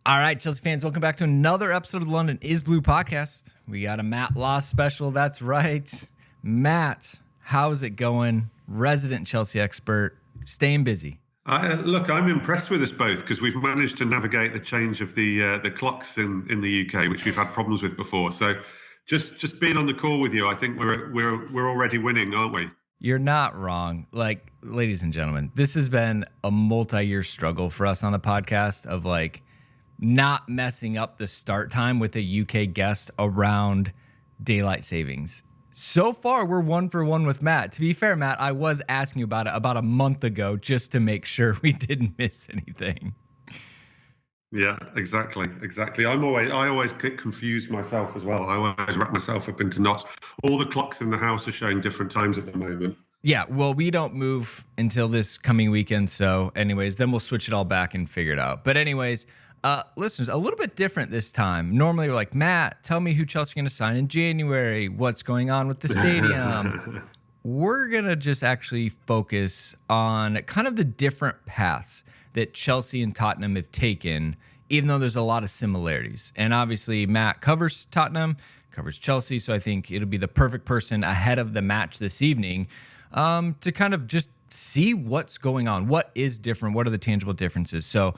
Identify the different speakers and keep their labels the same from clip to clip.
Speaker 1: All right, Chelsea fans, welcome back to another episode of the London is Blue podcast. We got a Matt Loss special. That's right. Matt, how's it going? Resident Chelsea expert, staying busy.
Speaker 2: Look, I'm impressed with us both because we've managed to navigate the change of the clocks in the UK, which we've had problems with before. So just being on the call with you, I think we're already winning, aren't we?
Speaker 1: You're not wrong. Like, ladies and gentlemen, this has been a multi-year struggle for us on the podcast of not messing up the start time with a UK guest around daylight savings. So far, we're 1 for 1 with Matt. To be fair, Matt, I was asking you about it about a month ago just to make sure we didn't miss anything.
Speaker 2: Yeah, exactly. I always get confused myself as well. I always wrap myself up into knots. All the clocks in the house are showing different times at the moment.
Speaker 1: Yeah, well, we don't move until this coming weekend. So anyways, then we'll switch it all back and figure it out. But anyways, listeners, a little bit different this time. Normally we're like, Matt, tell me who Chelsea are going to sign in January. What's going on with the stadium? We're going to just actually focus on kind of the different paths that Chelsea and Tottenham have taken, even though there's a lot of similarities. And obviously, Matt covers Tottenham, covers Chelsea, so I think it'll be the perfect person ahead of the match this evening to kind of just see what's going on. What is different? What are the tangible differences? So,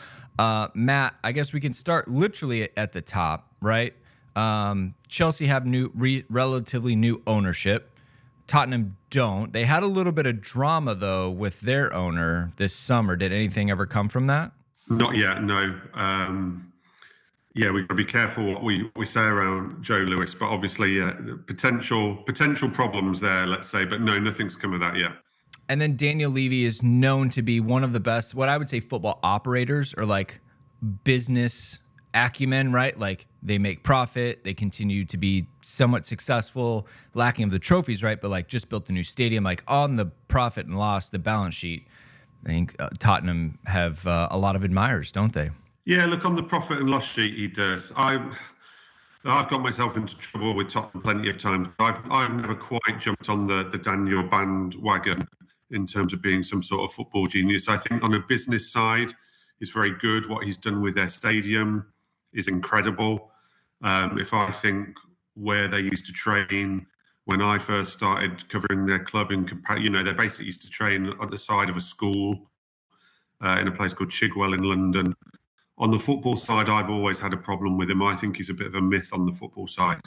Speaker 1: Matt, I guess we can start literally at the top, right? Chelsea have relatively new ownership. Tottenham don't. They had a little bit of drama, though, with their owner this summer. Did anything ever come from that?
Speaker 2: Not yet, no. We've got to be careful what we say around Joe Lewis, but obviously, potential problems there, let's say. But no, nothing's come of that yet.
Speaker 1: And then Daniel Levy is known to be one of the best, what I would say, football operators or business acumen, right? They make profit, they continue to be somewhat successful, lacking of the trophies, right? But just built a new stadium, on the profit and loss, the balance sheet. I think Tottenham have a lot of admirers, don't they?
Speaker 2: Yeah, look, on the profit and loss sheet, he does. I've got myself into trouble with Tottenham plenty of times. I've never quite jumped on the Daniel bandwagon in terms of being some sort of football genius. I think on a business side, he's very good. What he's done with their stadium is incredible. If I think where they used to train when I first started covering their club, they basically used to train at the side of a school in a place called Chigwell in London. On the football side, I've always had a problem with him. I think he's a bit of a myth on the football side.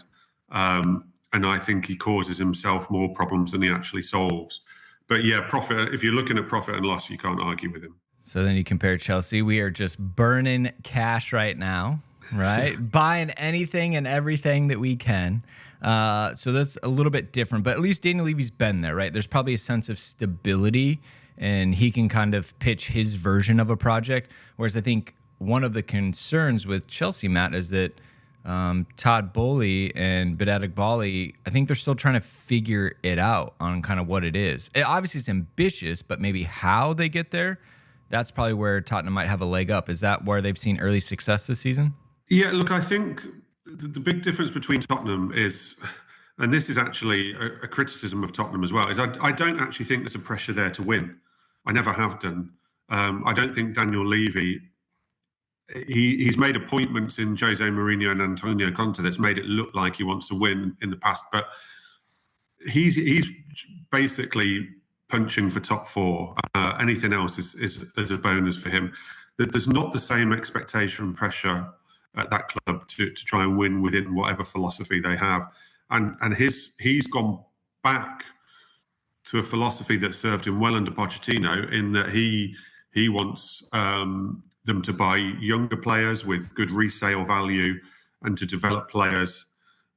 Speaker 2: And I think he causes himself more problems than he actually solves. But yeah, profit. If you're looking at profit and loss, you can't argue with him.
Speaker 1: So then you compare Chelsea. We are just burning cash right now, right? Buying anything and everything that we can. So that's a little bit different. But at least Daniel Levy's been there, right? There's probably a sense of stability, and he can kind of pitch his version of a project. Whereas I think one of the concerns with Chelsea, Matt, is that Todd Bowley and Bedetic Bali, I think they're still trying to figure it out on kind of what it is. Obviously, it's ambitious, but maybe how they get there, that's probably where Tottenham might have a leg up. Is that where they've seen early success this season?
Speaker 2: Yeah, look, I think the big difference between Tottenham is, and this is actually a criticism of Tottenham as well, is I don't actually think there's a pressure there to win. I never have done. I don't think Daniel Levy, he's made appointments in Jose Mourinho and Antonio Conte that's made it look like he wants to win in the past, but he's basically punching for top four. Anything else is a bonus for him. There's not the same expectation and pressure at that club to try and win within whatever philosophy they have, and he's gone back to a philosophy that served him well under Pochettino, in that he wants them to buy younger players with good resale value and to develop players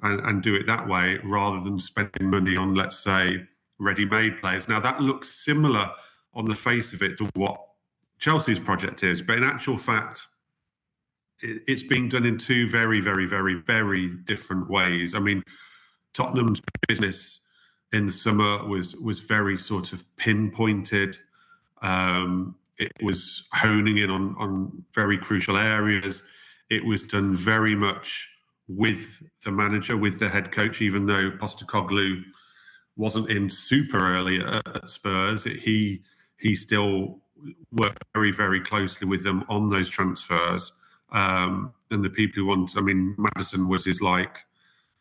Speaker 2: and do it that way rather than spending money on, let's say, ready-made players. Now, that looks similar on the face of it to what Chelsea's project is, but in actual fact, it's being done in two very, very, very, very different ways. I mean, Tottenham's business in the summer was very sort of pinpointed. It was honing in on very crucial areas. It was done very much with the manager, with the head coach, even though Postecoglou wasn't in super early at Spurs. He still worked very, very closely with them on those transfers. and the people who want. I mean, Maddison was his like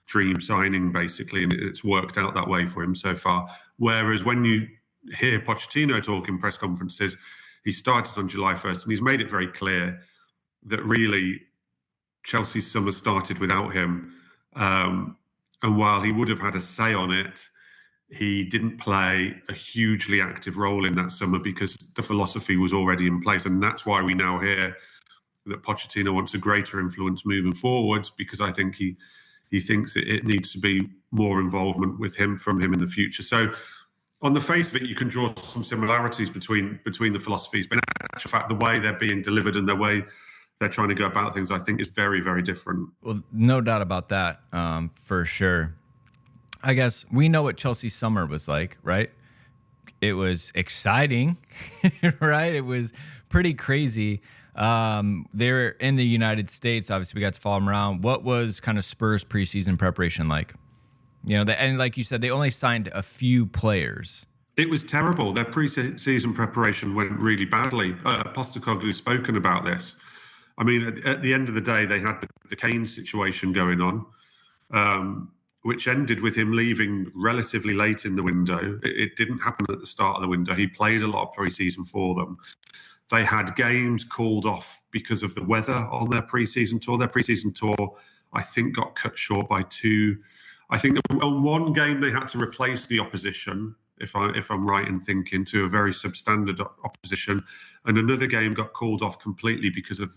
Speaker 2: dream signing basically, and it's worked out that way for him so far. Whereas when you hear Pochettino talk in press conferences, he started on July 1st, and he's made it very clear that really Chelsea's summer started without him. And while he would have had a say on it, he didn't play a hugely active role in that summer because the philosophy was already in place. And that's why we now hear that Pochettino wants a greater influence moving forwards, because I think he thinks it needs to be more involvement from him in the future. So on the face of it, you can draw some similarities between the philosophies, but in actual fact, the way they're being delivered and the way they're trying to go about things, I think, is very, very different.
Speaker 1: Well, no doubt about that, for sure. I guess we know what Chelsea's summer was like, right? It was exciting, right? It was pretty crazy. They're in the United States. Obviously, we got to follow them around. What was kind of Spurs preseason preparation like? You know, and like you said, they only signed a few players.
Speaker 2: It was terrible. Their pre-season preparation went really badly. Postecoglou's spoken about this. I mean, at the end of the day, they had the Kane situation going on, which ended with him leaving relatively late in the window. It didn't happen at the start of the window. He played a lot of pre-season for them. They had games called off because of the weather on their pre-season tour. Their pre-season tour, I think, got cut short by two. I think on one game they had to replace the opposition, if I'm right in thinking, to a very substandard opposition, and another game got called off completely because of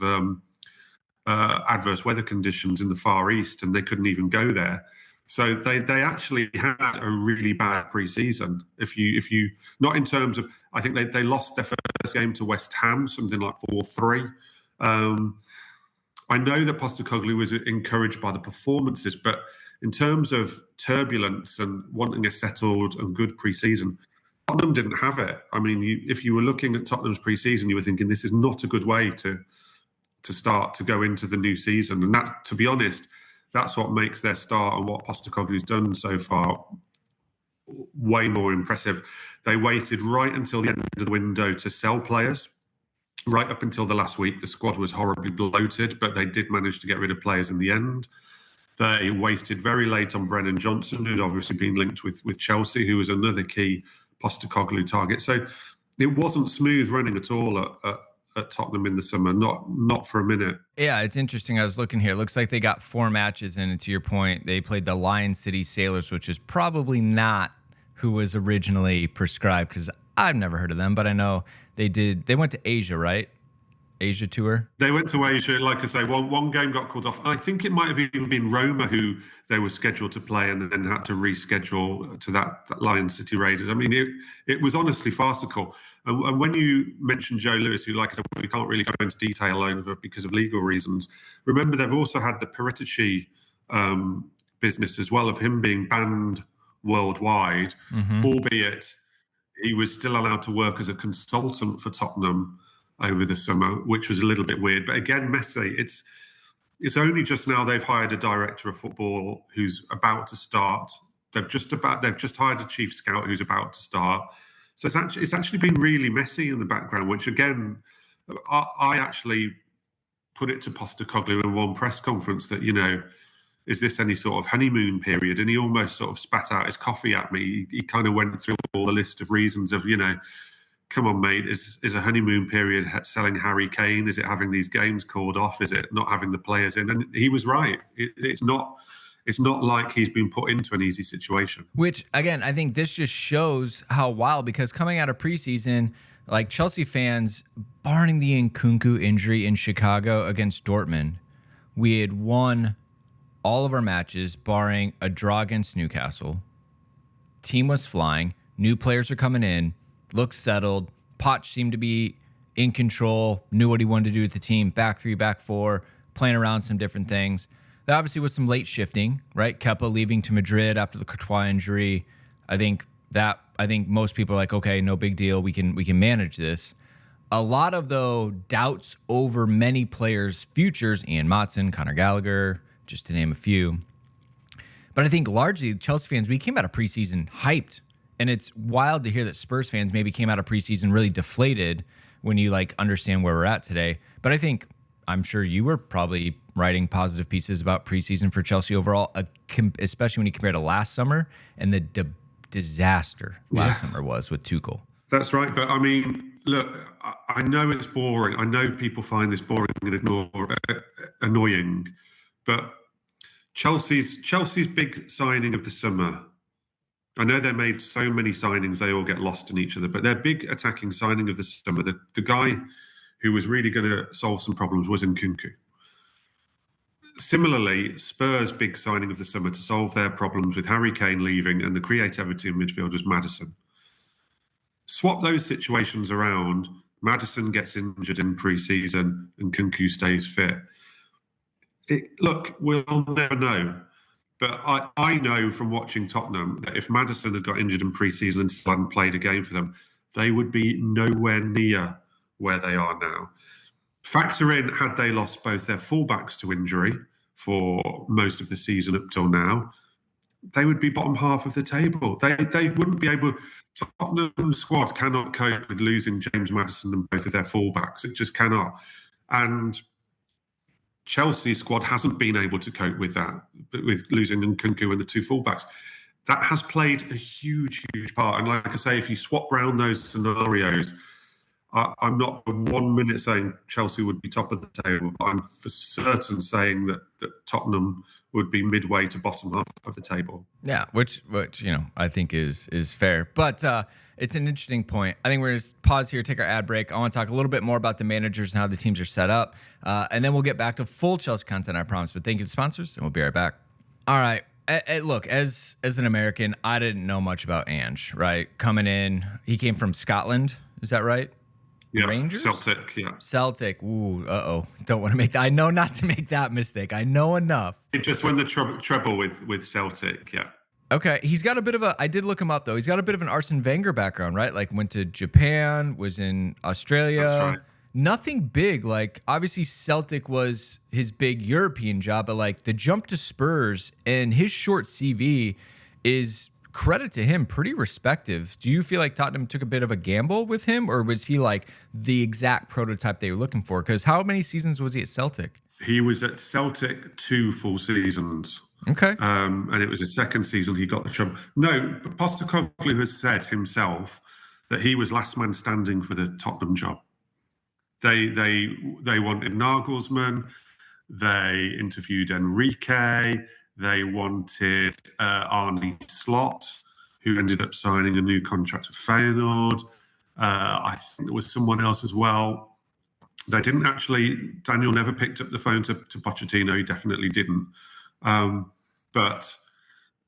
Speaker 2: adverse weather conditions in the Far East, and they couldn't even go there. So they actually had a really bad pre-season. If you not in terms of, I think they lost their first game to West Ham, something like 4-3. I know that Postecoglou was encouraged by the performances, but in terms of turbulence and wanting a settled and good pre-season, Tottenham didn't have it. I mean, if you were looking at Tottenham's pre-season, you were thinking this is not a good way to start to go into the new season. And that, to be honest, that's what makes their start and what Postecoglou's done so far way more impressive. They waited right until the end of the window to sell players. Right up until the last week, the squad was horribly bloated, but they did manage to get rid of players in the end. They wasted very late on Brennan Johnson, who'd obviously been linked with Chelsea, who was another key Postecoglou target. So it wasn't smooth running at all at Tottenham in the summer, not for a minute.
Speaker 1: Yeah, it's interesting. I was looking here. It looks like they got 4 matches in, and to your point, they played the Lion City Sailors, which is probably not who was originally prescribed, because I've never heard of them, but I know they did. They went to Asia, right? Asia tour?
Speaker 2: They went to Asia, like I say, one game got called off. I think it might have even been Roma who they were scheduled to play and then had to reschedule to that Lion City Raiders. I mean, it was honestly farcical. And when you mentioned Joe Lewis, who, like I said, we can't really go into detail over because of legal reasons, remember they've also had the Paratici business as well, of him being banned worldwide, albeit he was still allowed to work as a consultant for Tottenham over the summer, which was a little bit weird. But again, Messi, it's only just now they've hired a director of football who's about to start. They've just hired a chief scout who's about to start. So it's actually been really messy in the background, which again, I actually put it to Postecoglou in one press conference that, you know, is this any sort of honeymoon period? And he almost sort of spat out his coffee at me. He kind of went through all the list of reasons of, you know, come on, mate, is a honeymoon period selling Harry Kane? Is it having these games called off? Is it not having the players in? And he was right. It's not like he's been put into an easy situation.
Speaker 1: Which, again, I think this just shows how wild, because coming out of preseason, like Chelsea fans, barring the Nkunku injury in Chicago against Dortmund, we had won all of our matches, barring a draw against Newcastle. Team was flying. New players are coming in. Looked settled. Poch seemed to be in control, knew what he wanted to do with the team. Back 3, back 4, playing around some different things. There obviously was some late shifting, right? Kepa leaving to Madrid after the Courtois injury. I think most people are like, okay, no big deal. We can manage this. A lot of, though, doubts over many players' futures, Ian Matson, Conor Gallagher, just to name a few. But I think largely Chelsea fans, we came out of preseason hyped. And it's wild to hear that Spurs fans maybe came out of preseason really deflated when you like understand where we're at today. But I think I'm sure you were probably writing positive pieces about preseason for Chelsea overall, especially when you compare to last summer and the disaster last summer was with Tuchel.
Speaker 2: That's right. But I mean, look, I know it's boring. I know people find this boring and annoying. But Chelsea's big signing of the summer. I know they made so many signings, they all get lost in each other. But their big attacking signing of the summer, the guy who was really going to solve some problems was Nkunku. Similarly, Spurs' big signing of the summer to solve their problems with Harry Kane leaving and the creativity in midfield was Maddison. Swap those situations around. Maddison gets injured in pre-season and Nkunku stays fit. Look, we'll never know. But I know from watching Tottenham that if Maddison had got injured in pre-season and still hadn't played a game for them, they would be nowhere near where they are now. Factor in, had they lost both their fullbacks to injury for most of the season up till now, they would be bottom half of the table. They wouldn't be able. Tottenham squad cannot cope with losing James Maddison and both of their fullbacks. It just cannot. And Chelsea squad hasn't been able to cope with that, with losing Nkunku and the two fullbacks. That has played a huge, huge part. And like I say, if you swap round those scenarios, I'm not for 1 minute saying Chelsea would be top of the table, but I'm for certain saying that Tottenham would be midway to bottom half of the table.
Speaker 1: Yeah, which I think is fair. But it's an interesting point. I think we're going to pause here, take our ad break. I want to talk a little bit more about the managers and how the teams are set up. And then we'll get back to full Chelsea content, I promise. But thank you to sponsors, and we'll be right back. All right. Look, as an American, I didn't know much about Ange, right? Coming in, he came from Scotland. Is that right?
Speaker 2: Yeah,
Speaker 1: Rangers?
Speaker 2: Celtic, yeah.
Speaker 1: Celtic. Ooh, don't want to make that. I know not to make that mistake. I know enough.
Speaker 2: It just won the treble with Celtic, yeah.
Speaker 1: Okay, he's got a bit of I did look him up, though. He's got a bit of an Arsene Wenger background, right? Like, went to Japan, was in Australia.
Speaker 2: That's right.
Speaker 1: Nothing big. Like, obviously, Celtic was his big European job, but, like, the jump to Spurs and his short CV is, credit to him, pretty respective. Do you feel like Tottenham took a bit of a gamble with him, or was he, like, the exact prototype they were looking for? Because how many seasons was he at Celtic?
Speaker 2: He was at Celtic 2 full seasons.
Speaker 1: Okay.
Speaker 2: And it was his second season he got the job. No, Postecoglou has said himself that he was last man standing for the Tottenham job. They wanted Nagelsmann. They interviewed Enrique. They wanted Arne Slot, who ended up signing a new contract at Feyenoord. I think there was someone else as well. They didn't actually. Daniel never picked up the phone to Pochettino. He definitely didn't. But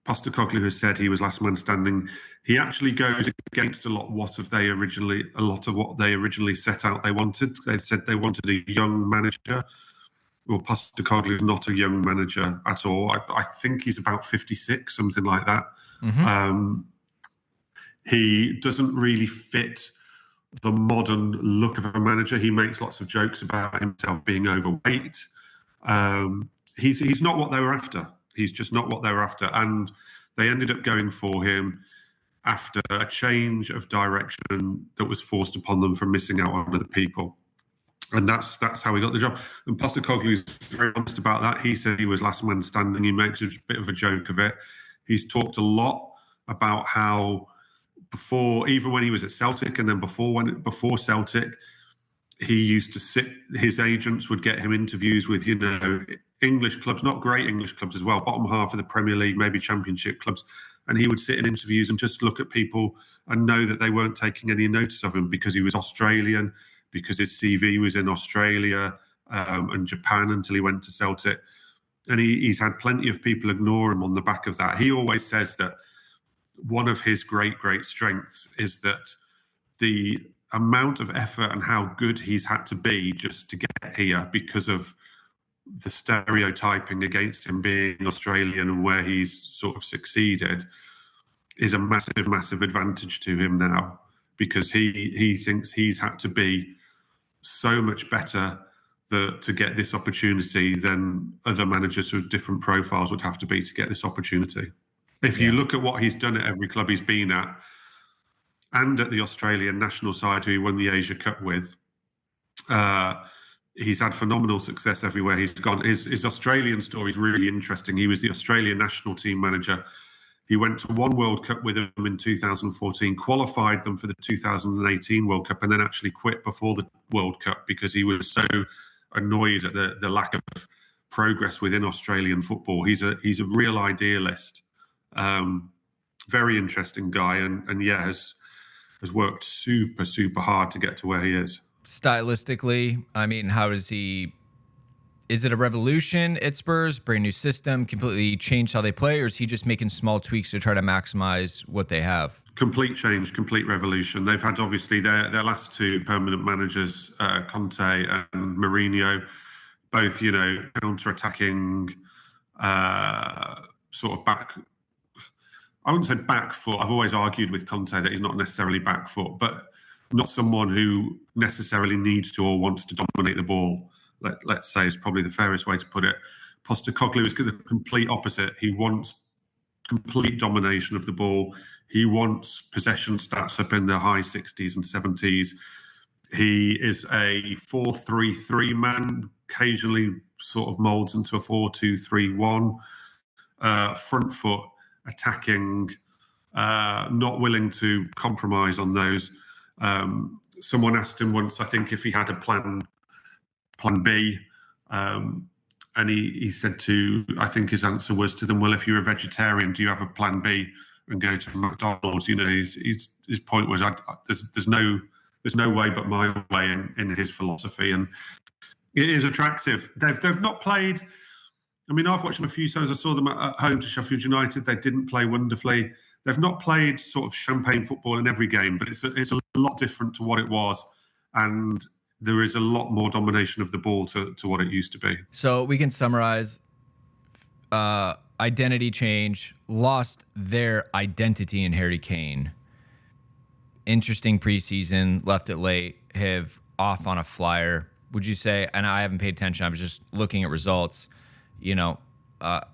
Speaker 2: Postecoglou has said he was last man standing. He actually goes against a lot of what they originally set out they wanted. They said they wanted a young manager. Well, Postecoglou is not a young manager at all. I think he's about 56, something like that. Mm-hmm. He doesn't really fit the modern look of a manager. He makes lots of jokes about himself being overweight. He's not what they were after. He's just not what they were after. And they ended up going for him after a change of direction that was forced upon them from missing out on other people. And that's how he got the job. And Postecoglou is very honest about that. He said he was last man standing. He makes a bit of a joke of it. He's talked a lot about how before, even when he was at Celtic and then before Celtic, he used to sit, his agents would get him interviews with, English clubs, not great English clubs as well, bottom half of the Premier League, maybe Championship clubs. And he would sit in interviews and just look at people and know that they weren't taking any notice of him because he was Australian, because his CV was in Australia and Japan until he went to Celtic. And he's had plenty of people ignore him on the back of that. He always says that one of his great strengths is that the amount of effort and how good he's had to be just to get here because of the stereotyping against him being Australian and where he's sort of succeeded is a massive advantage to him now, because he thinks he's had to be so much better to get this opportunity than other managers with different profiles would have to be to get this opportunity. If you look at what he's done at every club he's been at, and at the Australian national side, who he won the Asia Cup with, He's had phenomenal success everywhere he's gone. His Australian story is really interesting. He was the Australian national team manager. He went to one World Cup with them in 2014, qualified them for the 2018 World Cup, and then actually quit before the World Cup because he was so annoyed at the lack of progress within Australian football. He's a real idealist. Very interesting guy, and yeah, has worked super hard to get to where he is.
Speaker 1: Stylistically, I mean, how does he? Is it a revolution at Spurs? Brand new system, completely changed how they play, or is he just making small tweaks to try to maximize what they have?
Speaker 2: Complete change, complete revolution. They've had obviously their last two permanent managers, Conte and Mourinho, both counter-attacking, sort of back. I wouldn't say back foot. I've always argued with Conte that he's not necessarily back foot, but not someone who necessarily needs to or wants to dominate the ball. Let's say is probably the fairest way to put it. Postecoglou is the complete opposite. He wants complete domination of the ball. He wants possession stats up in the high 60s and 70s. He is a 4-3-3 man, occasionally sort of molds into a 4-2-3-1. Front foot, attacking, not willing to compromise on those. Someone asked him once, I think, if he had a plan B. And he said I think his answer was to them, well, if you're a vegetarian, do you have a plan B and go to McDonald's? His point was, there's no way but my way in his philosophy. And it is attractive. They've not played. I mean, I've watched them a few times. I saw them at home to Sheffield United. They didn't play wonderfully. They've not played sort of champagne football in every game, but it's a lot different to what it was. And there is a lot more domination of the ball to what it used to be.
Speaker 1: So we can summarize identity change, lost their identity in Harry Kane. Interesting preseason, left it late, have off on a flyer. Would you say, and I haven't paid attention, I was just looking at results,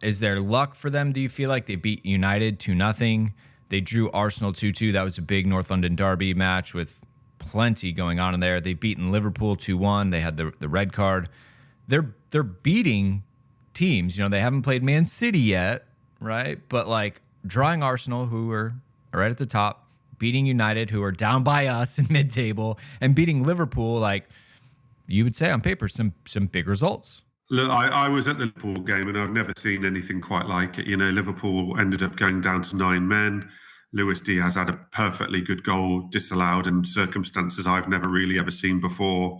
Speaker 1: is there luck for them? Do you feel like they beat United 2-0? They drew Arsenal 2-2. That was a big North London derby match with plenty going on in there. They've beaten Liverpool 2-1. They had the red card. They're beating teams. They haven't played Man City yet, right? But like drawing Arsenal, who are right at the top, beating United, who are down by us in mid-table, and beating Liverpool, like you would say on paper, some big results.
Speaker 2: Look, I was at the Liverpool game and I've never seen anything quite like it. Liverpool ended up going down to 9 men. Luis Diaz had a perfectly good goal disallowed in circumstances I've never really ever seen before.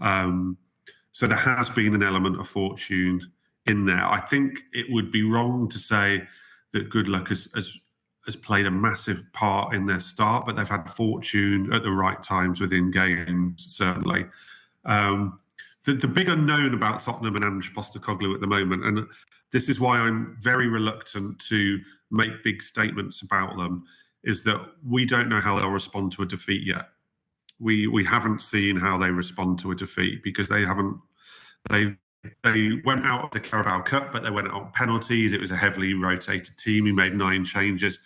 Speaker 2: So there has been an element of fortune in there. I think it would be wrong to say that good luck has played a massive part in their start, but they've had fortune at the right times within games, certainly. The big unknown about Tottenham and Ange Postecoglou at the moment, and this is why I'm very reluctant to make big statements about them, is that we don't know how they'll respond to a defeat yet. We haven't seen how they respond to a defeat because they went out of the Carabao Cup, but they went out on penalties. It was a heavily rotated team. He made 9 changes.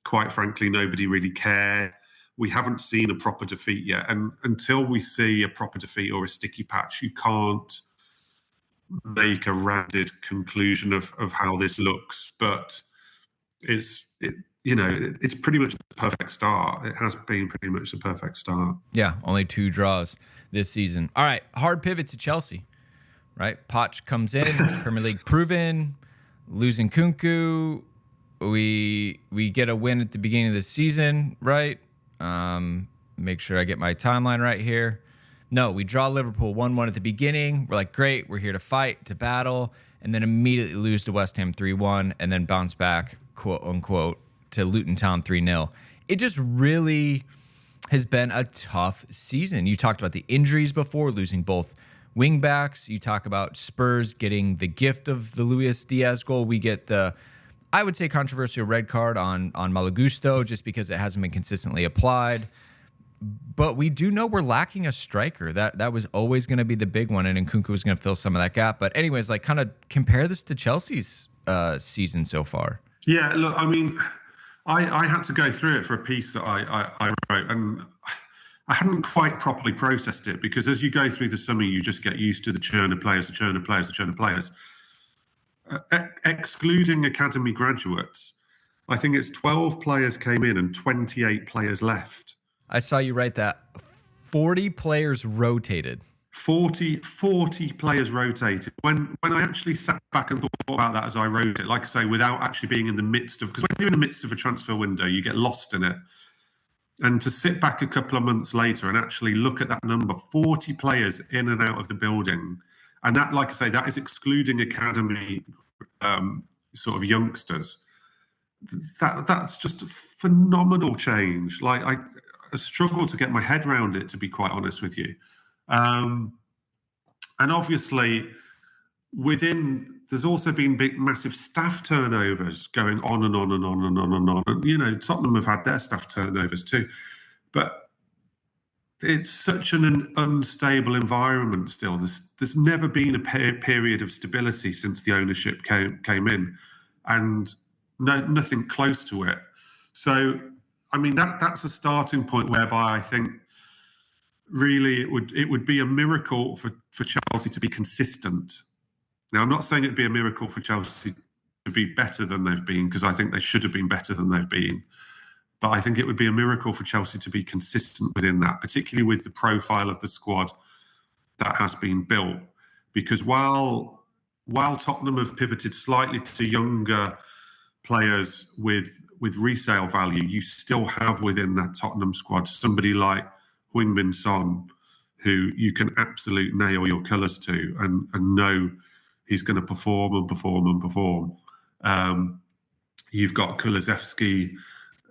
Speaker 2: Quite frankly, nobody really cared. We haven't seen a proper defeat yet. And until we see a proper defeat or a sticky patch, you can't make a rounded conclusion of how this looks. But it's pretty much the perfect start. It has been pretty much the perfect start.
Speaker 1: Yeah, only 2 draws this season. All right, hard pivot to Chelsea, right? Poch comes in, Premier League proven, losing Kunku. We get a win at the beginning of the season, right? Make sure I get my timeline right here. No, we draw Liverpool 1-1 at the beginning. We're like, great, we're here to fight, to battle, and then immediately lose to West Ham 3-1 and then bounce back, quote unquote, to Luton Town 3-0. It just really has been a tough season. You talked about the injuries before, losing both wing backs. You talk about Spurs getting the gift of the Luis Diaz goal. We get the, I would say, controversial red card on Malo Gusto just because it hasn't been consistently applied. But we do know we're lacking a striker. That was always going to be the big one, and Nkunku was going to fill some of that gap. But anyways, like kind of compare this to Chelsea's season so far.
Speaker 2: Yeah, look, I mean, I had to go through it for a piece that I wrote, and I hadn't quite properly processed it, because as you go through the summer, you just get used to the churn of players, the churn of players, the churn of players. Excluding academy graduates, I think it's 12 players came in and 28 players left.
Speaker 1: I saw you write that. 40 players rotated.
Speaker 2: 40 players rotated. When I actually sat back and thought about that as I wrote it, like I say, without actually being in the midst of, because when you're in the midst of a transfer window, you get lost in it. And to sit back a couple of months later and actually look at that number, 40 players in and out of the building. And that, like I say, that is excluding academy sort of youngsters. That's just a phenomenal change. Like I struggle to get my head around it, to be quite honest with you. And obviously, there's also been massive staff turnovers going on and on and on and on and on. And, Tottenham have had their staff turnovers too. But it's such an unstable environment still. There's never been a period of stability since the ownership came in, and nothing close to it. So, I mean, that's a starting point whereby I think really it would be a miracle for Chelsea to be consistent. Now, I'm not saying it'd be a miracle for Chelsea to be better than they've been, because I think they should have been better than they've been. But I think it would be a miracle for Chelsea to be consistent within that, particularly with the profile of the squad that has been built. Because while Tottenham have pivoted slightly to younger players with resale value, you still have within that Tottenham squad somebody like Heung-min Son, who you can absolutely nail your colours to and know he's going to perform and perform and perform. You've got Kulusevski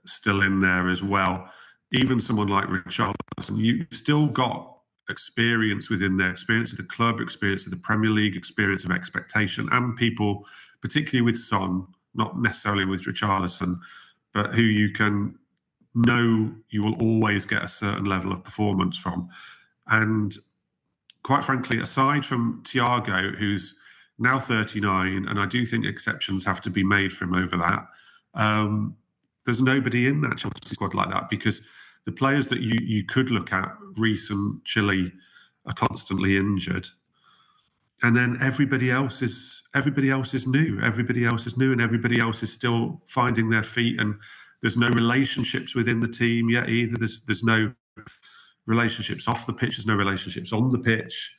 Speaker 2: still in there as well. Even someone like Richarlison, you've still got experience within there, experience of the club, experience of the Premier League, experience of expectation, and people, particularly with Son, not necessarily with Richarlison, but who you can know you will always get a certain level of performance from. And quite frankly, aside from Thiago, who's now 39, and I do think exceptions have to be made for him over that, there's nobody in that Chelsea squad like that, because the players that you could look at, Reece and Chile, are constantly injured. And then everybody else is new. Everybody else is new, and everybody else is still finding their feet. And there's no relationships within the team yet either. There's no relationships off the pitch. There's no relationships on the pitch.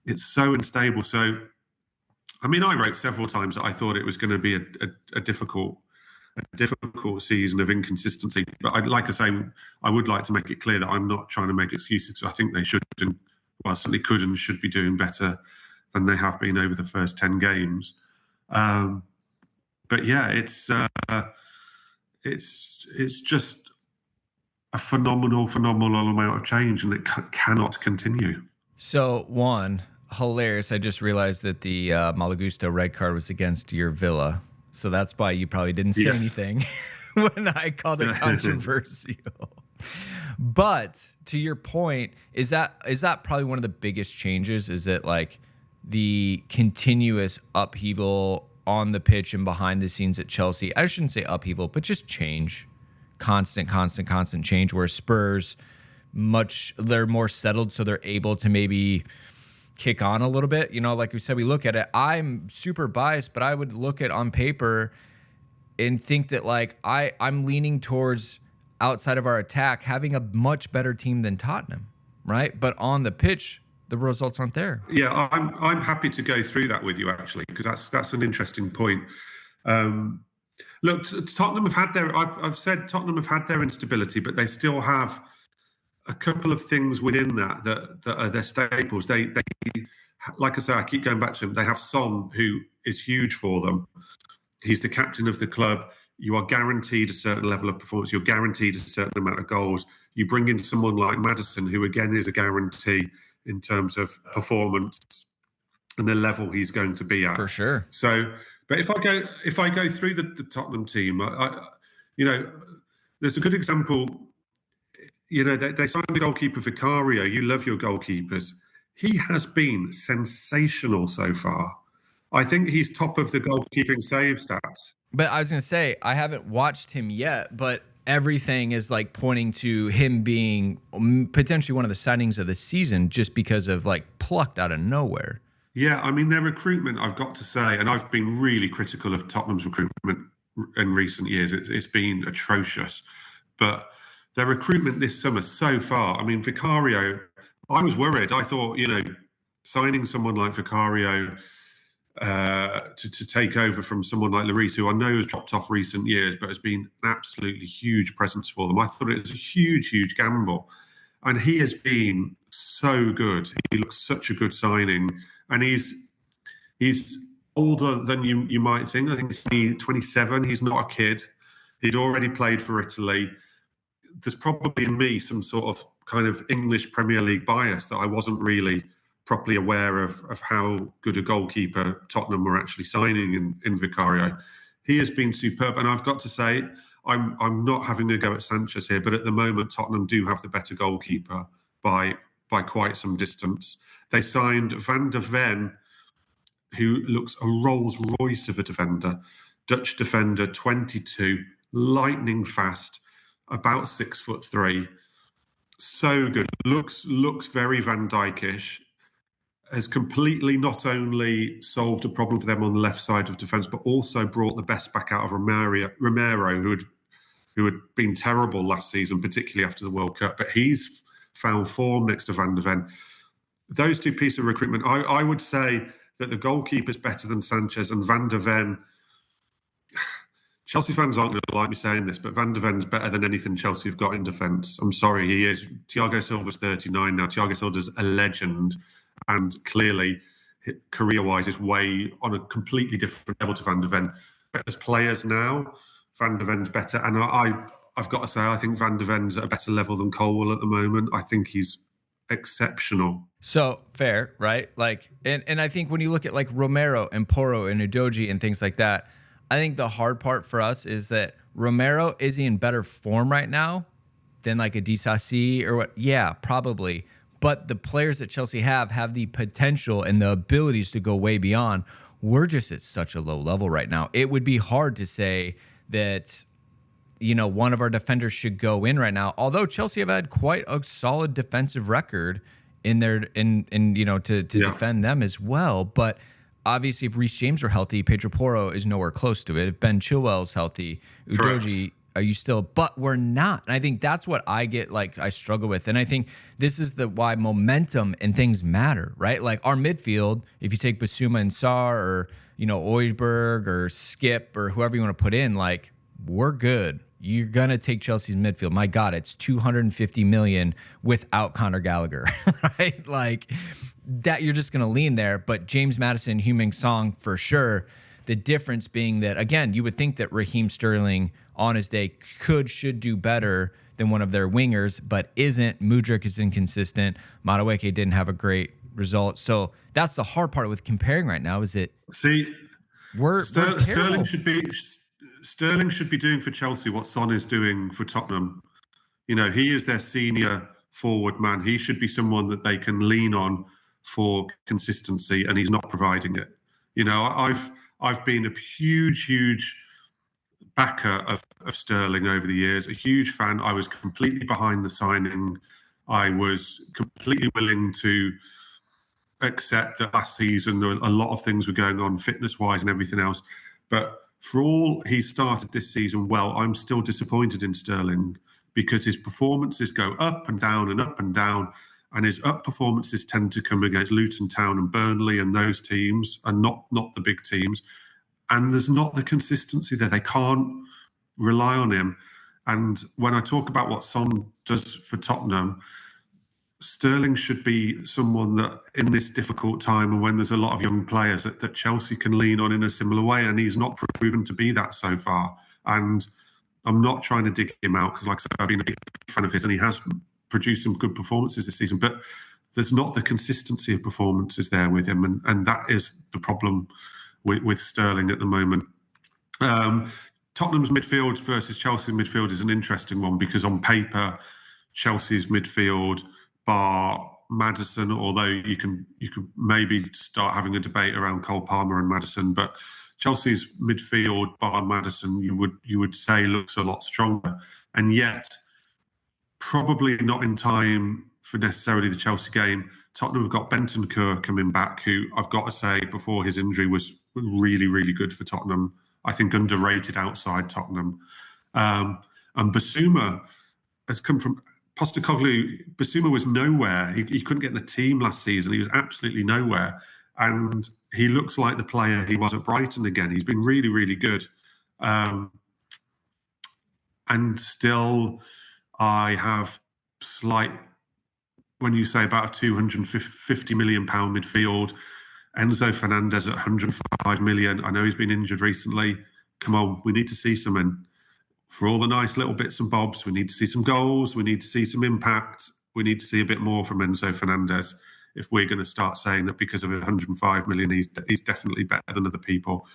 Speaker 2: It's so unstable. So, I mean, I wrote several times that I thought it was going to be a difficult season of inconsistency. But like I say, I would like to make it clear that I'm not trying to make excuses. I think they should, certainly could and should be doing better than they have been over the first 10 games. But yeah, it's just a phenomenal amount of change, and it cannot continue.
Speaker 1: So, one, hilarious. I just realized that the Malagusto red card was against your Villa. So that's why you probably didn't say anything when I called it controversial. But to your point, is that probably one of the biggest changes? Is it like the continuous upheaval on the pitch and behind the scenes at Chelsea? I shouldn't say upheaval, but just change. Constant change, where Spurs, they're more settled, so they're able to maybe kick on a little bit. Like we said, we look at it. I'm super biased, but I would look at on paper and think that like I'm leaning towards, outside of our attack, having a much better team than Tottenham, right? But on the pitch, the results aren't there.
Speaker 2: Yeah, I'm happy to go through that with you, actually, because that's an interesting point. Look, Tottenham have had I've said Tottenham have had their instability, but they still have a couple of things within that are their staples. They, like I say, I keep going back to them. They have Son, who is huge for them. He's the captain of the club. You are guaranteed a certain level of performance. You're guaranteed a certain amount of goals. You bring in someone like Maddison, who again is a guarantee in terms of performance and the level he's going to be at.
Speaker 1: For sure.
Speaker 2: So, but if I go through the Tottenham team, there's a good example. They signed the goalkeeper Vicario. You love your goalkeepers. He has been sensational so far. I think he's top of the goalkeeping save stats.
Speaker 1: But I was going to say, I haven't watched him yet, but everything is like pointing to him being potentially one of the signings of the season just because of like plucked out of nowhere.
Speaker 2: Yeah, I mean, their recruitment, I've got to say, and I've been really critical of Tottenham's recruitment in recent years. It's been atrocious. But their recruitment this summer so far, I mean, Vicario, I was worried. I thought, signing someone like Vicario to take over from someone like Lloris, who I know has dropped off recent years, but has been an absolutely huge presence for them. I thought it was a huge, huge gamble. And he has been so good. He looks such a good signing. And he's older than you might think. I think he's 27. He's not a kid. He'd already played for Italy. There's probably in me some sort of kind of English Premier League bias that I wasn't really properly aware of how good a goalkeeper Tottenham were actually signing in Vicario. He has been superb, and I've got to say, I'm not having a go at Sanchez here, but at the moment Tottenham do have the better goalkeeper by quite some distance. They signed Van der Ven, who looks a Rolls Royce of a defender, Dutch defender, 22, lightning fast, about 6'3", so good. Looks very Van Dijk-ish. Has completely not only solved a problem for them on the left side of defence, but also brought the best back out of Romero, who had been terrible last season, particularly after the World Cup. But he's found form next to Van der Ven. Those two pieces of recruitment, I would say that the goalkeeper's better than Sanchez, and Van der Ven. Chelsea fans aren't going to like me saying this, but Van der Ven's better than anything Chelsea have got in defence. I'm sorry, he is. Thiago Silva's 39 now. Thiago Silva's a legend, and clearly, career-wise, is way on a completely different level to Van der Ven. But as players now, Van der Ven's better, and I've got to say, I think Van der Ven's at a better level than Colwell at the moment. I think he's exceptional.
Speaker 1: So fair, right? Like, and I think when you look at like Romero and Porro and Udogie and things like that, I think the hard part for us is that Romero, is he in better form right now than like a Disasi or what? Yeah, probably. But the players that Chelsea have the potential and the abilities to go way beyond. We're just at such a low level right now. It would be hard to say that, one of our defenders should go in right now. Although Chelsea have had quite a solid defensive record in their to defend them as well. But obviously, if Reece James are healthy, Pedro Porro is nowhere close to it. If Ben Chilwell's healthy, Udogie, are you still? But we're not. And I think that's what I struggle with. And I think this is why momentum and things matter, right? Like our midfield, if you take Basuma and Sarr or, Oidberg or Skip or whoever you want to put in, like, we're good. You're going to take Chelsea's midfield. My God, it's $250 million without Conor Gallagher, right? Like that, you're just going to lean there. But James Maddison, Heung-min Son for sure. The difference being that, again, you would think that Raheem Sterling on his day should do better than one of their wingers, but isn't. Mudryk is inconsistent. Madueke didn't have a great result. So that's the hard part with comparing right now is that
Speaker 2: Sterling should be doing for Chelsea what Son is doing for Tottenham. He is their senior forward man. He should be someone that they can lean on for consistency, and he's not providing it. I've been a huge backer of Sterling over the years, a huge fan. I was completely behind the signing. I was completely willing to accept that last season there were a lot of things were going on fitness-wise and everything else. But for all he started this season well, I'm still disappointed in Sterling because his performances go up and down and up and down. And his up performances tend to come against Luton Town and Burnley and those teams, and not the big teams. And there's not the consistency there. They can't rely on him. And when I talk about what Son does for Tottenham, Sterling should be someone that in this difficult time and when there's a lot of young players that Chelsea can lean on in a similar way. And he's not proven to be that so far. And I'm not trying to dig him out because, like I said, I've been a big fan of his and he has produced some good performances this season. But there's not the consistency of performances there with him. And that is the problem with Sterling at the moment. Tottenham's midfield versus Chelsea's midfield is an interesting one because on paper, Chelsea's midfield, bar Maddison, although you could maybe start having a debate around Cole Palmer and Maddison, but Chelsea's midfield, bar Maddison, you would say looks a lot stronger. and yet probably not in time for necessarily the Chelsea game. Tottenham have got Bentancur coming back, who I've got to say before his injury was really, really good for Tottenham. I think underrated outside Tottenham. And Basuma has come from Postecoglou. Basuma was nowhere. He couldn't get in the team last season. He was absolutely nowhere. And he looks like the player he was at Brighton again. He's been really, really good. And still, I have slight, when you say about a £250 million midfield, Enzo Fernandez at 105 million. I know he's been injured recently. Come on, we need to see something. For all the nice little bits and bobs, we need to see some goals. We need to see some impact. We need to see a bit more from Enzo Fernandez if we're going to start saying that because of 105 million, he's definitely better than other people.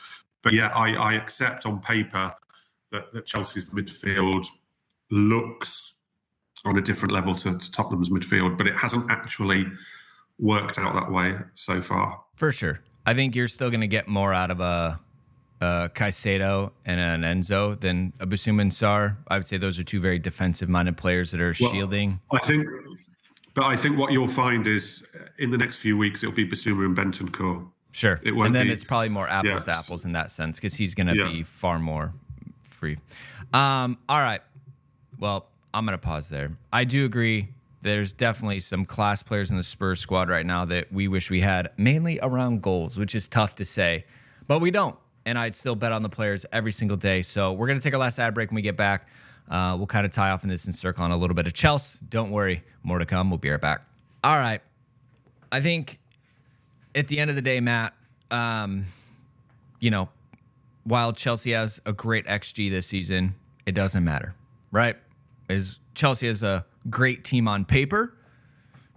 Speaker 2: But yeah, I accept on paper that Chelsea's midfield looks on a different level to Tottenham's midfield, but it hasn't actually worked out that way so far.
Speaker 1: For sure. I think you're still going to get more out of a Caicedo and an Enzo than a Basuma and Sarr. I would say those are two very defensive-minded players that are shielding.
Speaker 2: I think what you'll find is in the next few weeks, it'll be Basuma and Bentancur.
Speaker 1: Sure. And then it's probably more apples to apples in that sense because he's going to be far more free. All right. Well, I'm going to pause there. I do agree. There's definitely some class players in the Spurs squad right now that we wish we had, mainly around goals, which is tough to say, but we don't. And I'd still bet on the players every single day. So we're going to take our last ad break when we get back. We'll kind of tie off in this and circle on a little bit of Chelsea. Don't worry. More to come. We'll be right back. All right. I think at the end of the day, Matt, while Chelsea has a great XG this season, it doesn't matter, right? As Chelsea has a great team on paper,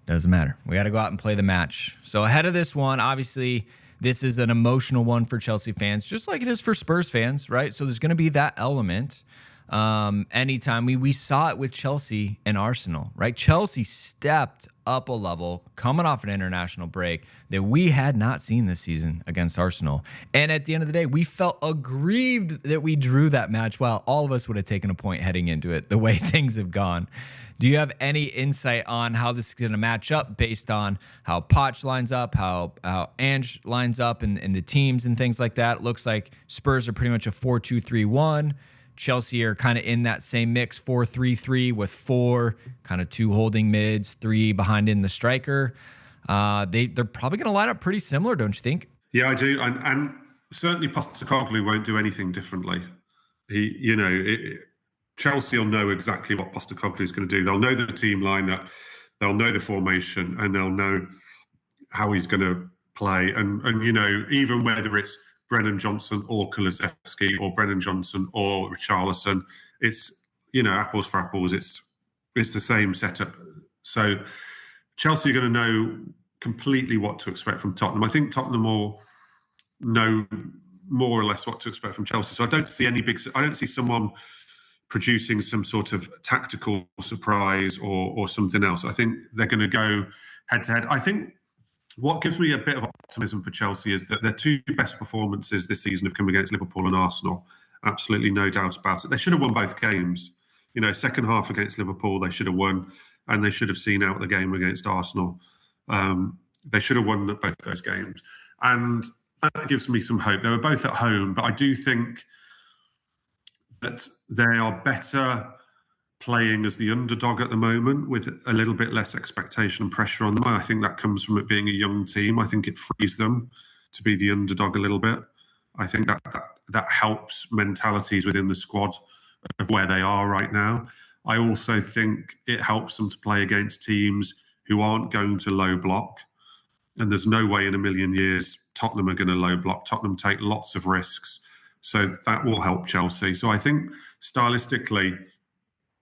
Speaker 1: doesn't matter. We got to go out and play the match. So ahead of this one, obviously, this is an emotional one for Chelsea fans, just like it is for Spurs fans, right? So there's going to be that element. Anytime we saw it with Chelsea and Arsenal, right? Chelsea stepped up a level coming off an international break that we had not seen this season against Arsenal. And at the end of the day, we felt aggrieved that we drew that match while all of us would have taken a point heading into it, the way things have gone. Do you have any insight on how this is going to match up based on how Poch lines up, how Ange lines up and the teams and things like that? It looks like Spurs are pretty much a 4-2-3-1. Chelsea are kind of in that same mix, 4-3-3 with 4, kind of 2 holding mids, 3 behind in the striker. They're probably going to line up pretty similar, don't you think?
Speaker 2: Yeah, I do. And certainly Postecoglou won't do anything differently. Chelsea will know exactly what Postecoglou is going to do. They'll know the team lineup, they'll know the formation, and they'll know how he's going to play. And even whether it's Brennan Johnson or Kulusevski or Brennan Johnson or Richarlison, it's apples for apples. It's the same setup. So Chelsea are going to know completely what to expect from Tottenham. I think Tottenham will know more or less what to expect from Chelsea. So I don't see someone producing some sort of tactical surprise or something else. I think they're going to go head to head. I think what gives me a bit of optimism for Chelsea is that their 2 best performances this season have come against Liverpool and Arsenal. Absolutely no doubt about it. They should have won both games. Second half against Liverpool, they should have won, and they should have seen out the game against Arsenal. They should have won both those games. And that gives me some hope. They were both at home, but I do think that they are better playing as the underdog at the moment with a little bit less expectation and pressure on them. I think that comes from it being a young team. I think it frees them to be the underdog a little bit. I think that helps mentalities within the squad of where they are right now. I also think it helps them to play against teams who aren't going to low block. And there's no way in a million years Tottenham are going to low block. Tottenham take lots of risks. So that will help Chelsea. So I think stylistically,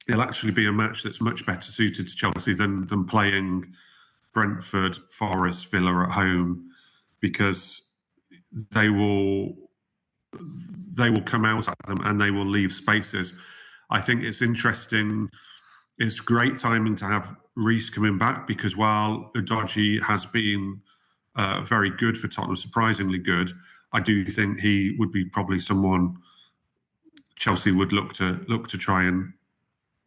Speaker 2: it'll actually be a match that's much better suited to Chelsea than playing Brentford, Forest, Villa at home, because they will come out at them and they will leave spaces. I think it's interesting. It's great timing to have Reece coming back, because while Udogie has been very good for Tottenham, surprisingly good, I do think he would be probably someone Chelsea would look to try and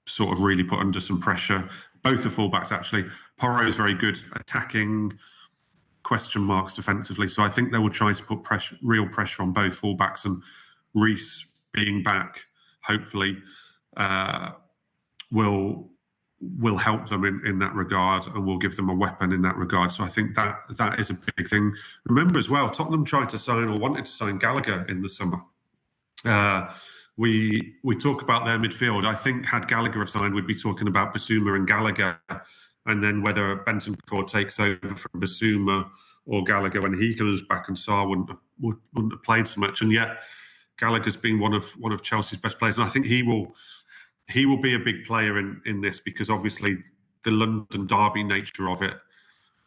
Speaker 2: sort of really put under some pressure. Both the fullbacks, actually. Porro is very good attacking, question marks defensively. So I think they will try to put real pressure on both fullbacks, and Reece being back, hopefully, will help them in that regard, and will give them a weapon in that regard. So I think that is a big thing. Remember as well, Tottenham tried to sign, or wanted to sign, Gallagher in the summer. We talk about their midfield. I think had Gallagher have signed, we'd be talking about Basuma and Gallagher, and then whether Bentancur takes over from Basuma or Gallagher when he comes back, and Sarr wouldn't have played so much. And yet Gallagher's been one of Chelsea's best players, and I think he will be a big player in this, because obviously the London derby nature of it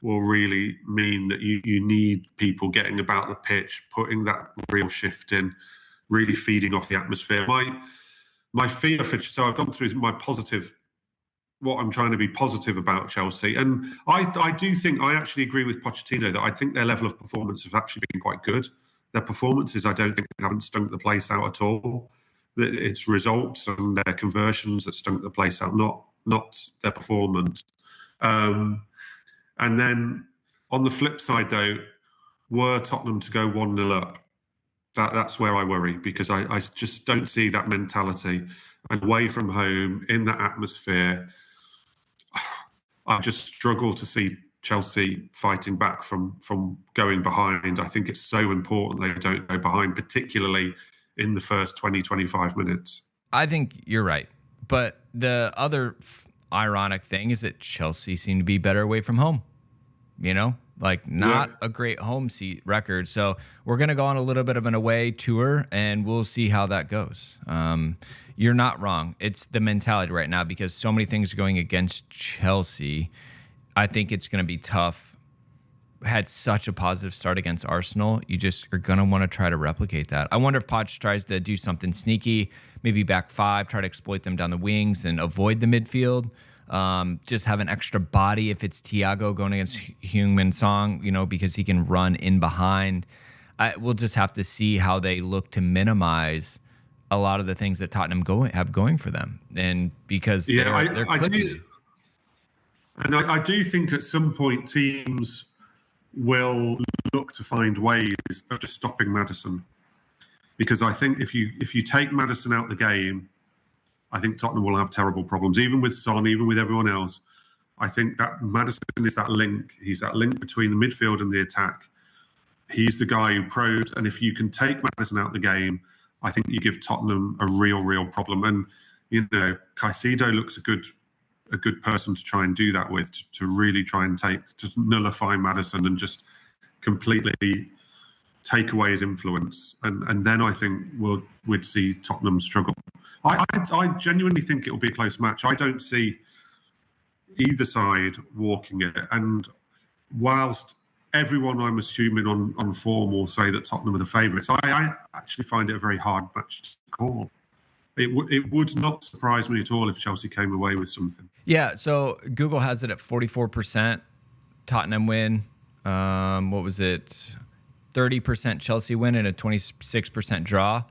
Speaker 2: will really mean that you need people getting about the pitch, putting that real shift in, really feeding off the atmosphere. My fear for, so I've gone through my positive, what I'm trying to be positive about Chelsea. And I do think, I actually agree with Pochettino that I think their level of performance has actually been quite good. Their performances, I don't think, haven't stunk the place out at all. It's results and their conversions that stunk the place out, not their performance. And then on the flip side, though, were Tottenham to go 1-0 up, that's where I worry, because I just don't see that mentality. And away from home, in that atmosphere, I just struggle to see Chelsea fighting back from going behind. I think it's so important they don't go behind, particularly in the first 20, 25 minutes.
Speaker 1: I think you're right. But the other ironic thing is that Chelsea seem to be better away from home. You know, like not a great home seat record. So we're going to go on a little bit of an away tour, and we'll see how that goes. You're not wrong. It's the mentality right now, because so many things are going against Chelsea. I think it's going to be tough. Had such a positive start against Arsenal. You just are going to want to try to replicate that. I wonder if Poch tries to do something sneaky, maybe back five, try to exploit them down the wings and avoid the midfield. Just have an extra body if it's Thiago going against Heung-min Son, because he can run in behind. We'll just have to see how they look to minimize a lot of the things that Tottenham have going for them. And because they're clicking.
Speaker 2: I do think at some point teams will look to find ways of just stopping Maddison, because I think if you take Maddison out the game, I think Tottenham will have terrible problems, even with Son, even with everyone else. I think that Maddison is that link. He's that link between the midfield and the attack. He's the guy who probes, and if you can take Maddison out the game, I think you give Tottenham a real problem. And Caicedo looks a good person to try and do that with, to really try and to nullify Maddison and just completely take away his influence. And then I think we'd see Tottenham struggle. I genuinely think it will be a close match. I don't see either side walking it. And whilst everyone, I'm assuming, on form will say that Tottenham are the favourites, I actually find it a very hard match to call. It would not surprise me at all if Chelsea came away with something.
Speaker 1: Yeah, so Google has it at 44% Tottenham win. What was it? 30% Chelsea win and a 26% draw.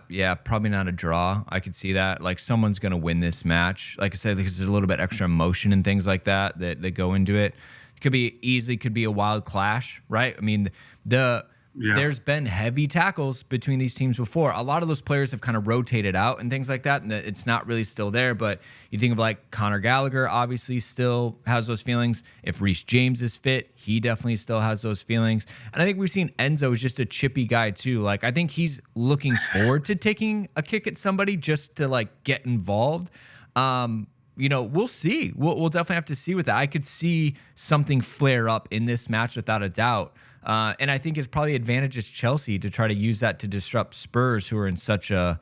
Speaker 1: Yeah, probably not a draw. I could see that. Like, someone's going to win this match. Like I said, there's a little bit extra emotion and things like that go into it. Could be a wild clash, right? I mean, there's been heavy tackles between these teams before. A lot of those players have kind of rotated out and things like that, and it's not really still there. But you think of like Conor Gallagher, obviously still has those feelings. If Reece James is fit, he definitely still has those feelings. And I think we've seen Enzo is just a chippy guy too. Like, I think he's looking forward to taking a kick at somebody just to like get involved. We'll see. We'll definitely have to see with that. I could see something flare up in this match without a doubt. And I think it probably advantages Chelsea to try to use that to disrupt Spurs, who are in such just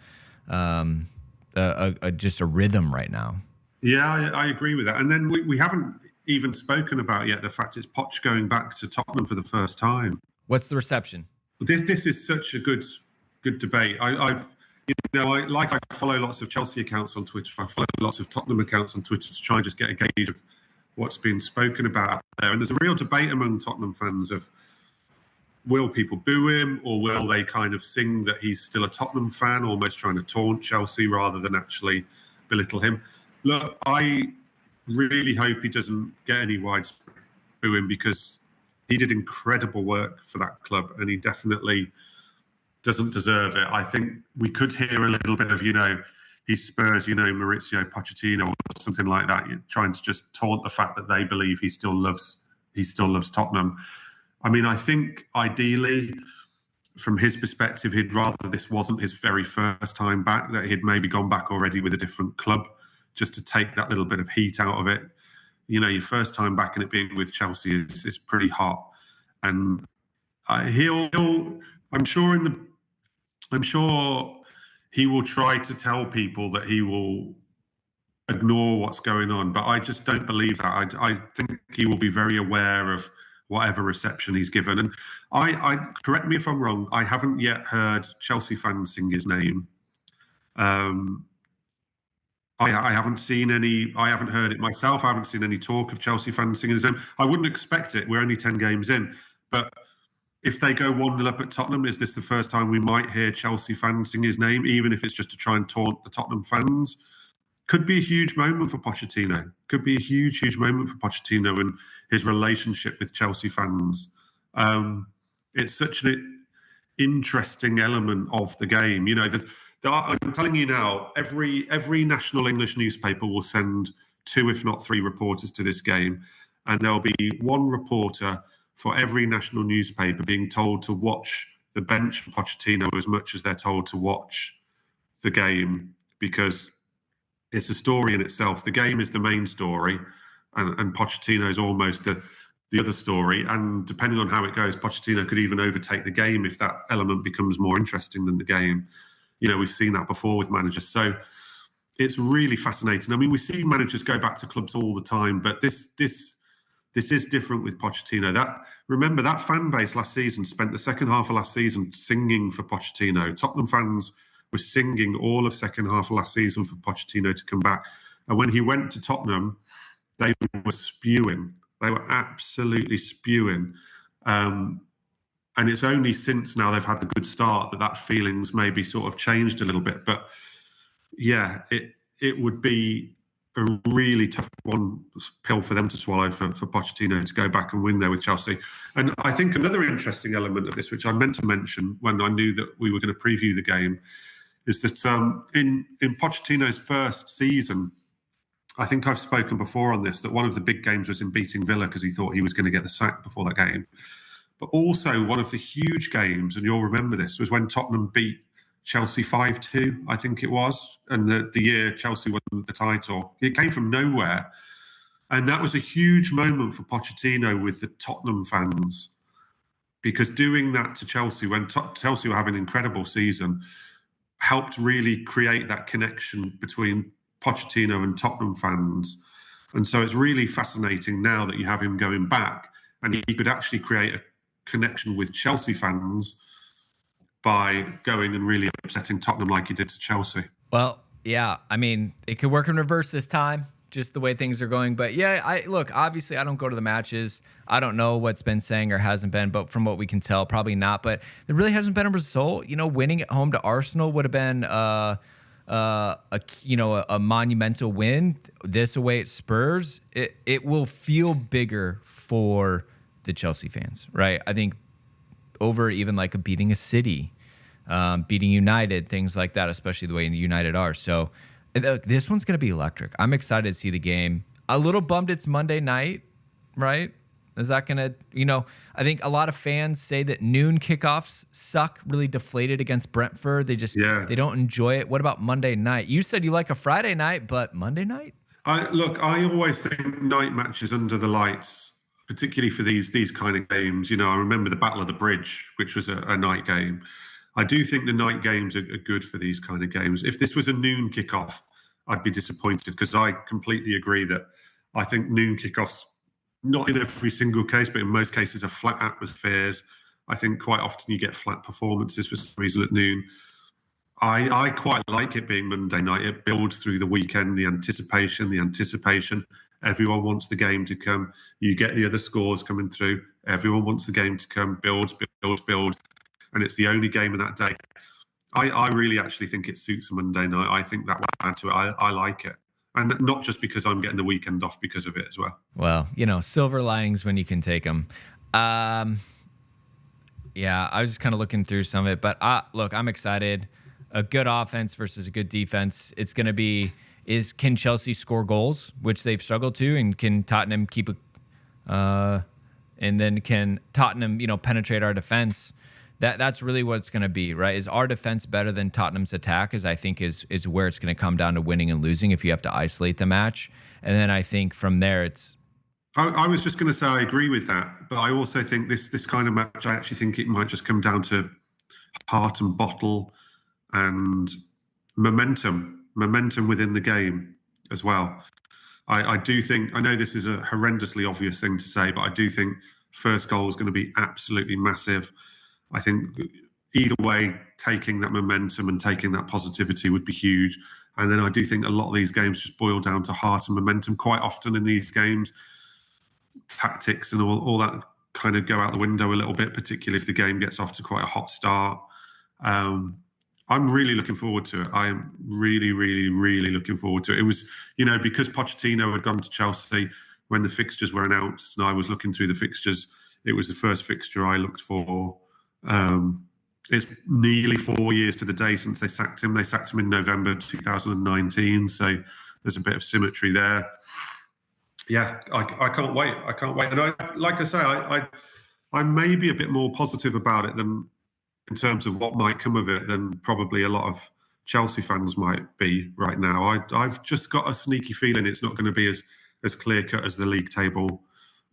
Speaker 1: a rhythm right now.
Speaker 2: Yeah, I agree with that. And then we haven't even spoken about yet the fact it's Poch going back to Tottenham for the first time.
Speaker 1: What's the reception?
Speaker 2: This is such a good debate. I follow lots of Chelsea accounts on Twitter. I follow lots of Tottenham accounts on Twitter to try and just get a gauge of what's been spoken about there. And there's a real debate among Tottenham fans of, will people boo him, or will they kind of sing that he's still a Tottenham fan, almost trying to taunt Chelsea rather than actually belittle him. Look, I really hope he doesn't get any widespread booing, because he did incredible work for that club and he definitely doesn't deserve it. I think we could hear a little bit of, he's Spurs, Maurizio Pochettino or something like that, trying to just taunt the fact that they believe he still loves Tottenham. I mean, I think ideally, from his perspective, he'd rather this wasn't his very first time back, that he'd maybe gone back already with a different club, just to take that little bit of heat out of it. Your first time back and it being with Chelsea is pretty hot, and I'm sure he will try to tell people that he will ignore what's going on, but I just don't believe that. I think he will be very aware of whatever reception he's given. And I correct me if I'm wrong, I haven't yet heard Chelsea fans sing his name. I haven't seen any. I haven't heard it myself. I haven't seen any talk of Chelsea fans singing his name. I wouldn't expect it. We're only 10 games in. But if they go 1-0 up at Tottenham, is this the first time we might hear Chelsea fans sing his name, even if it's just to try and taunt the Tottenham fans? Could be a huge moment for Pochettino. Could be a huge, huge moment for Pochettino and his relationship with Chelsea fans. It's such an interesting element of the game. I'm telling you now, every national English newspaper will send 2, if not 3 reporters to this game. And there'll be 1 reporter for every national newspaper being told to watch the bench for Pochettino as much as they're told to watch the game, because it's a story in itself. The game is the main story, and Pochettino is almost the other story. And depending on how it goes, Pochettino could even overtake the game if that element becomes more interesting than the game. We've seen that before with managers. So it's really fascinating. I mean, we see managers go back to clubs all the time, but this is different with Pochettino. Remember, that fan base last season spent the second half of last season singing for Pochettino. Tottenham fans were singing all of second half of last season for Pochettino to come back. And when he went to Tottenham, they were spewing. They were absolutely spewing. And it's only since now they've had the good start that feeling's maybe sort of changed a little bit. But yeah, it would be a really tough pill for them to swallow for Pochettino to go back and win there with Chelsea. And I think another interesting element of this, which I meant to mention when I knew that we were going to preview the game, is that in Pochettino's first season, I think I've spoken before on this, that one of the big games was in beating Villa because he thought he was going to get the sack before that game. But also one of the huge games, and you'll remember this, was when Tottenham beat Chelsea 5-2, I think it was, and the year Chelsea won the title. It came from nowhere. And that was a huge moment for Pochettino with the Tottenham fans, because doing that to Chelsea when Chelsea were having an incredible season helped really create that connection between Pochettino and Tottenham fans. And so it's really fascinating now that you have him going back, and he could actually create a connection with Chelsea fans by going and really upsetting Tottenham like he did to Chelsea.
Speaker 1: Well, yeah, I mean, it could work in reverse this time, just the way things are going. But yeah, look, obviously I don't go to the matches. I don't know what's been saying or hasn't been, but from what we can tell, probably not. But there really hasn't been a result. Winning at home to Arsenal would have been a monumental win. This away at Spurs, it will feel bigger for the Chelsea fans, right? I think over even like beating a City, beating United, things like that, especially the way United are. So this one's going to be electric. I'm excited to see the game. A little bummed it's Monday night, right? Is that going to, I think a lot of fans say that noon kickoffs suck, really deflated against Brentford. They don't enjoy it. What about Monday night? You said you like a Friday night, but Monday night?
Speaker 2: I always think night matches under the lights, particularly for these kind of games. I remember the Battle of the Bridge, which was a night game. I do think the night games are good for these kind of games. If this was a noon kickoff, I'd be disappointed, because I completely agree that I think noon kickoffs, not in every single case, but in most cases, are flat atmospheres. I think quite often you get flat performances for some reason at noon. I quite like it being Monday night. It builds through the weekend, the anticipation. Everyone wants the game to come. You get the other scores coming through. Everyone wants the game to come. Build. And it's the only game of that day. I really actually think it suits a Monday night. I think that will add to it. I like it. And not just because I'm getting the weekend off because of it as well.
Speaker 1: Well, silver linings when you can take them. Yeah, I was just kind of looking through some of it, but look, I'm excited. A good offense versus a good defense. It's going to be can Chelsea score goals, which they've struggled to, and can Tottenham keep and then can Tottenham, penetrate our defense? That's really what it's going to be, right? Is our defense better than Tottenham's attack? I think is where it's going to come down to winning and losing if you have to isolate the match. And then I think from there it's.
Speaker 2: I was just going to say I agree with that, but I also think this kind of match, I actually think it might just come down to heart and bottle and momentum within the game as well. I do think, I know this is a horrendously obvious thing to say, but I do think first goal is going to be absolutely massive. I think either way, taking that momentum and taking that positivity would be huge. And then I do think a lot of these games just boil down to heart and momentum. Quite often in these games, tactics and all that kind of go out the window a little bit, particularly if the game gets off to quite a hot start. I'm really looking forward to it. I am really, really, really looking forward to it. It was, because Pochettino had gone to Chelsea when the fixtures were announced, and I was looking through the fixtures, it was the first fixture I looked for. It's nearly 4 years to the day since they sacked him. They sacked him in November 2019, so there's a bit of symmetry there. Yeah, I can't wait. I can't wait. And I may be a bit more positive about it than in terms of what might come of it than probably a lot of Chelsea fans might be right now. I've just got a sneaky feeling it's not going to be as clear cut as the league table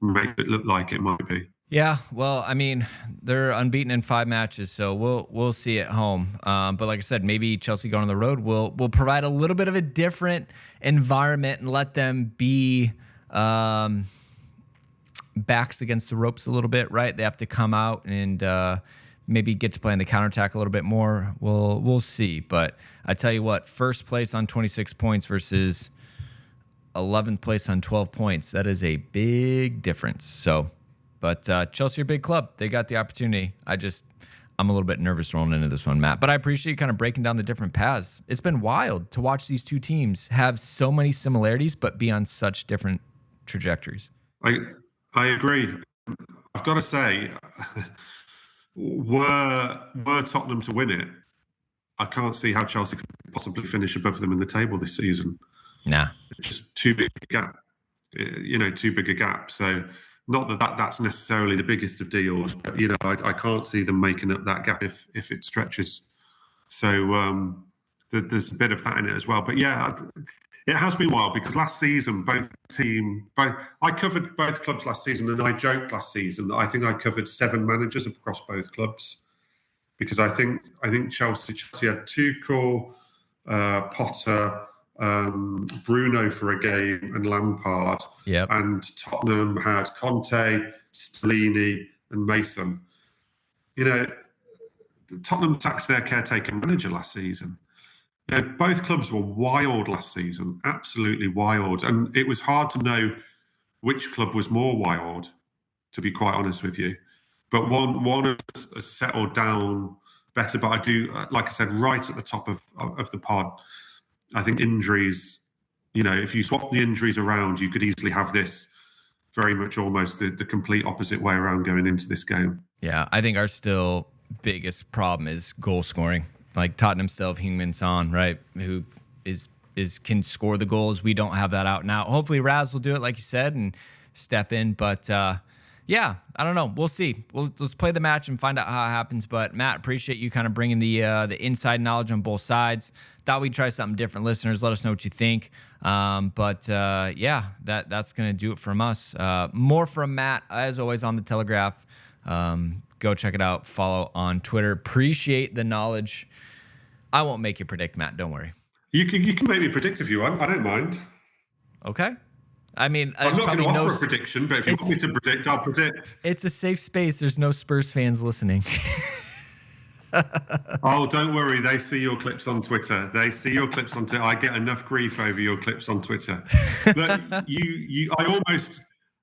Speaker 2: makes it look like it might be.
Speaker 1: Yeah, well, I mean, they're unbeaten in 5 matches, so we'll see at home. But like I said, maybe Chelsea going on the road will provide a little bit of a different environment and let them be backs against the ropes a little bit, right? They have to come out and maybe get to play in the counterattack a little bit more. We'll see. But I tell you what, first place on 26 points versus 11th place on 12 points, that is a big difference. So, but Chelsea are a big club. They got the opportunity. I'm a little bit nervous rolling into this one, Matt. But I appreciate you kind of breaking down the different paths. It's been wild to watch these two teams have so many similarities, but be on such different trajectories.
Speaker 2: I agree. I've got to say, were Tottenham to win it, I can't see how Chelsea could possibly finish above them in the table this season.
Speaker 1: Nah.
Speaker 2: It's just too big a gap. Too big a gap. So not that's necessarily the biggest of deals, but I can't see them making up that gap if it stretches. So there's a bit of that in it as well. But yeah, it has been wild because last season I covered both clubs last season, and I joked last season that I think I covered 7 managers across both clubs because I think Chelsea had Tuchel, Potter, Bruno for a game, and Lampard.
Speaker 1: Yep.
Speaker 2: And Tottenham had Conte, Stellini, and Mason. Tottenham sacked their caretaker manager last season. Both clubs were wild last season, absolutely wild. And it was hard to know which club was more wild, to be quite honest with you. But one has settled down better. But I do, like I said, right at the top of the pod, I think injuries, if you swap the injuries around, you could easily have this very much almost the complete opposite way around going into this game.
Speaker 1: Yeah, I think our still biggest problem is goal scoring. Like Tottenham still have Heung-min Son, right? Who can score the goals. We don't have that out now. Hopefully Raz will do it, like you said, and step in. But yeah, I don't know. We'll see. Let's play the match and find out how it happens. But Matt, appreciate you kind of bringing the inside knowledge on both sides. Thought we'd try something different. Listeners, let us know what you think. But yeah, that's gonna do it from us. More from Matt, as always, on the Telegraph. Go check it out. Follow on Twitter. Appreciate the knowledge. I won't make you predict, Matt. Don't worry.
Speaker 2: You can make me predict if you want. I don't mind.
Speaker 1: Okay. I mean,
Speaker 2: I'm not going to offer a prediction, but if you want me to predict, I'll predict.
Speaker 1: It's a safe space. There's no Spurs fans listening.
Speaker 2: Oh, don't worry. They see your clips on Twitter. I get enough grief over your clips on Twitter. But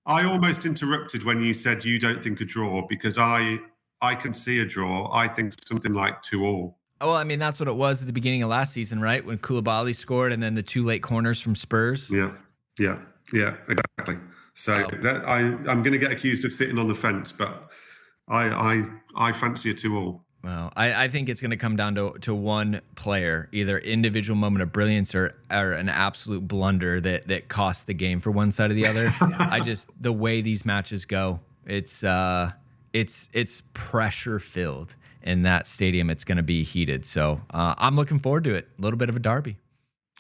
Speaker 2: I almost interrupted when you said you don't think a draw because I can see a draw. I think something like 2-2.
Speaker 1: Well, I mean, that's what it was at the beginning of last season, right? When Koulibaly scored and then the 2 late corners from Spurs.
Speaker 2: Yeah, yeah, yeah, exactly. So I'm going to get accused of sitting on the fence, but I fancy a 2-2.
Speaker 1: Well, I think it's going to come down to one player, either individual moment of brilliance or an absolute blunder that costs the game for one side or the other. The way these matches go, it's pressure filled in that stadium. It's going to be heated. So I'm looking forward to it. A little bit of a derby.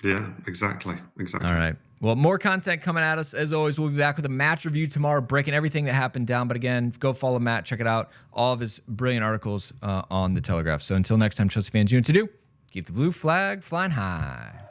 Speaker 2: Yeah, exactly.
Speaker 1: All right. Well, more content coming at us. As always, we'll be back with a match review tomorrow, breaking everything that happened down. But again, go follow Matt. Check it out. All of his brilliant articles on The Telegraph. So until next time, Chelsea fans, you know what to do. Keep the blue flag flying high.